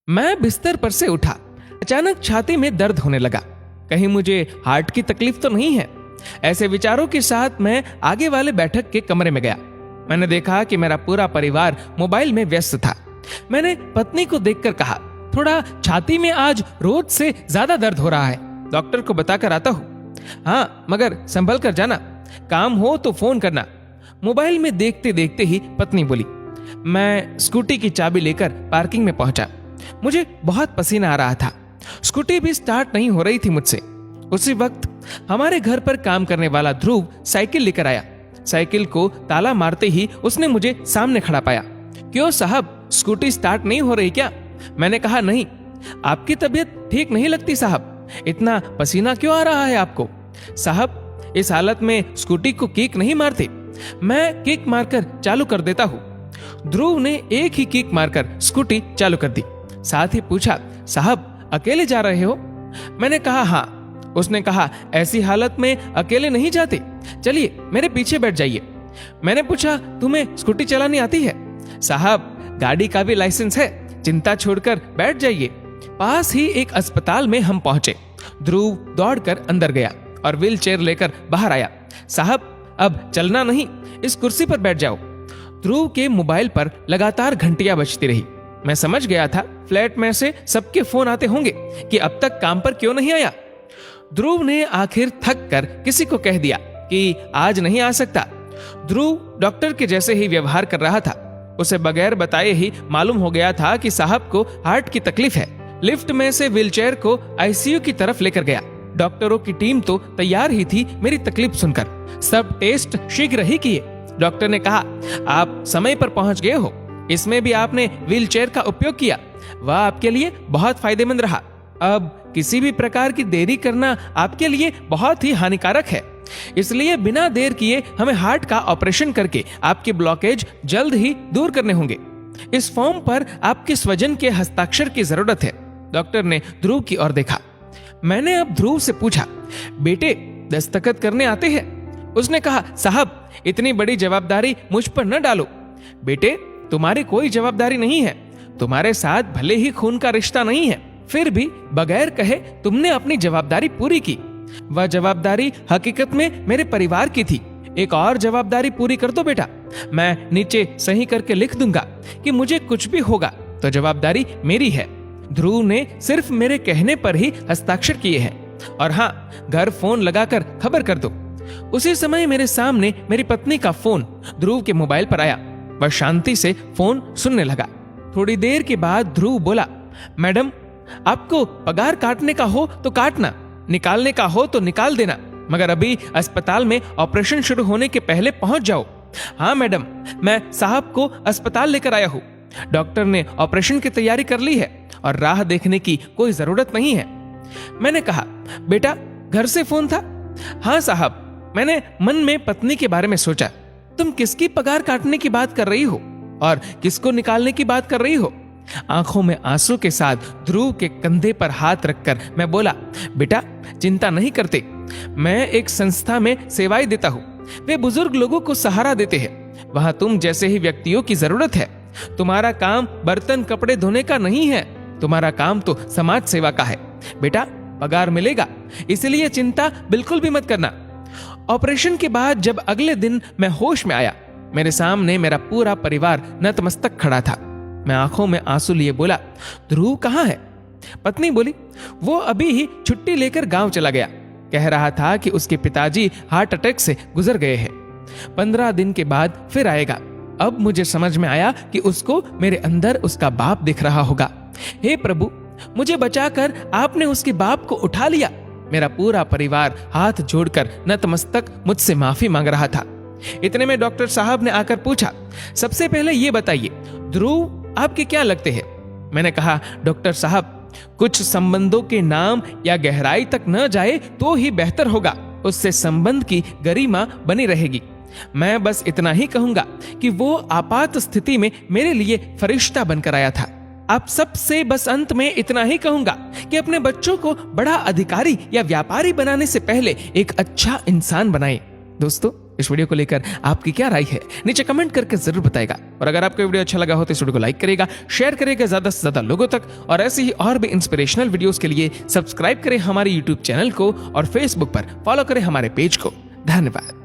मैं बिस्तर पर से उठा। अचानक छाती में दर्द होने लगा। कहीं मुझे हार्ट की तकलीफ तो नहीं है? ऐसे विचारों के साथ मैं आगे वाले बैठक के कमरे में गया। मैंने देखा कि मेरा पूरा परिवार मोबाइल में व्यस्त था। मैंने पत्नी को देखकर कहा, थोड़ा छाती में आज रोज से ज्यादा दर्द हो रहा है, डॉक्टर को बताकर आता हूँ। हाँ, मगर संभल कर जाना, काम हो तो फोन करना। मोबाइल में देखते देखते ही पत्नी बोली। मैं स्कूटी की चाबी लेकर पार्किंग में पहुंचा। मुझे बहुत पसीना आ रहा था। स्कूटी भी स्टार्ट नहीं हो रही थी मुझसे। उसी वक्त हमारे घर पर काम करने वाला ध्रुव साइकिल लेकर आया। साइकिल को ताला मारते ही उसने मुझे सामने खड़ा पाया। क्यों साहब, स्कूटी स्टार्ट नहीं हो रही क्या? मैंने कहा, नहीं। आपकी तबीयत ठीक नहीं लगती साहब, इतना पसीना क्यों आ रहा है आपको? साहब, इस हालत में स्कूटी को किक नहीं मारते, मैं किक मारकर चालू कर देता हूँ। ध्रुव ने एक ही किक मारकर स्कूटी चालू कर दी। साथ ही पूछा, साहब अकेले जा रहे हो? मैंने कहा, हाँ। उसने कहा, ऐसी हालत में अकेले नहीं जाते, चलिए मेरे पीछे बैठ जाइए। मैंने पूछा, तुम्हें स्कूटी चलानी आती है? साहब, गाड़ी का भी लाइसेंस है, चिंता छोड़कर बैठ जाइए। पास ही एक अस्पताल में हम पहुंचे। ध्रुव दौड़कर अंदर गया और व्हील चेयर लेकर बाहर आया। साहब, अब चलना नहीं, इस कुर्सी पर बैठ जाओ। ध्रुव के मोबाइल पर लगातार घंटियां बजती रही। मैं समझ गया था फ्लैट में से सबके फोन आते होंगे कि अब तक काम पर क्यों नहीं आया। ध्रुव ने आखिर थक कर किसी को कह दिया कि आज नहीं आ सकता। ध्रुव डॉक्टर के जैसे ही व्यवहार कर रहा था। उसे बगैर बताए ही मालूम हो गया था कि साहब को हार्ट की तकलीफ है। लिफ्ट में से व्हीलचेयर को आईसीयू की तरफ लेकर गया। डॉक्टरों की टीम तो तैयार ही थी मेरी तकलीफ सुनकर। सब टेस्ट शीघ्र ही किए। डॉक्टर ने कहा, आप समय पर पहुंच गए हो, इसमें भी आपने व्हीलचेयर का उपयोग किया, वह आपके लिए बहुत फायदेमंद रहा। अब किसी भी प्रकार की देरी करना आपके लिए बहुत ही हानिकारक है, इसलिए बिना देर किए हमें हार्ट का ऑपरेशन करके आपके ब्लॉकेज जल्द ही दूर करने होंगे। इस फॉर्म पर आपके स्वजन के हस्ताक्षर की जरूरत है। डॉक्टर ने ध्रुव की ओर देखा। मैंने अब ध्रुव से पूछा, बेटे दस्तखत करने आते हैं? उसने कहा, साहब इतनी बड़ी जवाबदारी मुझ पर न डालो। बेटे, तुम्हारी कोई जवाबदारी नहीं है, तुम्हारे साथ भले ही खून का रिश्ता नहीं है, फिर भी बगैर कहे तुमने अपनी जवाबदारी पूरी की। वह जवाबदारी हकीकत में मेरे परिवार की थी। एक और जवाबदारी पूरी कर दो बेटा। मैं नीचे सही करके लिख दूंगा कि मुझे कुछ भी होगा तो जवाबदारी मेरी है। ध्रुव ने सिर्फ मेरे कहने पर ही हस्ताक्षर किए हैं। और हाँ, घर फोन लगाकर खबर कर दो। उसी समय मेरे सामने मेरी पत्नी का फोन ध्रुव के मोबाइल पर आया। वह शांति से फोन सुनने लगा। थोड़ी देर के बाद ध्रुव बोला, मैडम, आपको पगार काटने का हो तो काटना, निकालने का हो तो निकाल देना, मगर अभी अस्पताल में ऑपरेशन शुरू होने के पहले पहुंच जाओ। हाँ मैडम, मैं साहब को अस्पताल लेकर आया हूँ। डॉक्टर ने ऑपरेशन की तैयारी कर ली है और राह देखने की कोई जरूरत नहीं है। मैंने कहा, बेटा घर से फोन था? हाँ साहब। मैंने मन में पत्नी के बारे में सोचा। तुम किसकी पगार काटने की बात कर रही हो और किसको निकालने की बात कर रही हो? आंखों में आंसू के साथ ध्रुव के कंधे पर हाथ रखकर मैं बोला, बेटा चिंता नहीं करते, मैं एक संस्था में सेवाएं देता हूँ। वे बुजुर्ग लोगों को सहारा देते हैं। वहां तुम जैसे ही व्यक्तियों की जरूरत है। तुम्हारा काम बर्तन कपड़े धोने का नहीं है, तुम्हारा काम तो समाज सेवा का है। बेटा पगार मिलेगा, इसलिए चिंता बिल्कुल भी मत करना। ऑपरेशन के बाद जब अगले दिन मैं होश में आया, मेरे सामने मेरा पूरा परिवार नतमस्तक खड़ा था। मैं आंखों में आंसू लिए बोला, ध्रुव कहाँ है? पत्नी बोली, वो अभी ही छुट्टी लेकर गांव चला गया। कह रहा था कि उसके पिताजी हार्ट अटैक से गुजर गए हैं, 15 दिन के बाद फिर आएगा। अब मुझे समझ में आया कि उसको मेरे अंदर उसका बाप दिख रहा होगा। हे प्रभु, मुझे बचाकर आपने उसके बाप को उठा लिया। मेरा पूरा परिवार हाथ जोड़कर नतमस्तक मुझसे माफी मांग रहा था। इतने में डॉक्टर साहब ने आकर पूछा, सबसे पहले ये बताइए ध्रुव आपके क्या लगते हैं? मैंने कहा, डॉक्टर साहब कुछ संबंधों के नाम या गहराई तक न जाए तो ही बेहतर होगा, उससे संबंध की गरिमा बनी रहेगी। मैं बस इतना ही कहूंगा कि वो आपात स्थिति में मेरे लिए फरिश्ता बनकर आया था। आप सबसे बस अंत में इतना ही कहूंगा कि अपने बच्चों को बड़ा अधिकारी या व्यापारी बनाने से पहले एक अच्छा इंसान बनाएं। दोस्तों, इस वीडियो को लेकर आपकी क्या राय है नीचे कमेंट करके जरूर बताएगा। और अगर आपको वीडियो अच्छा लगा हो तो इस वीडियो को लाइक करेगा, शेयर करेगा ज्यादा से ज्यादा लोगों तक। और ऐसे ही और भी इंस्पिरेशनल वीडियोस के लिए सब्सक्राइब करें हमारे यूट्यूब चैनल को और फेसबुक पर फॉलो करें हमारे पेज को। धन्यवाद।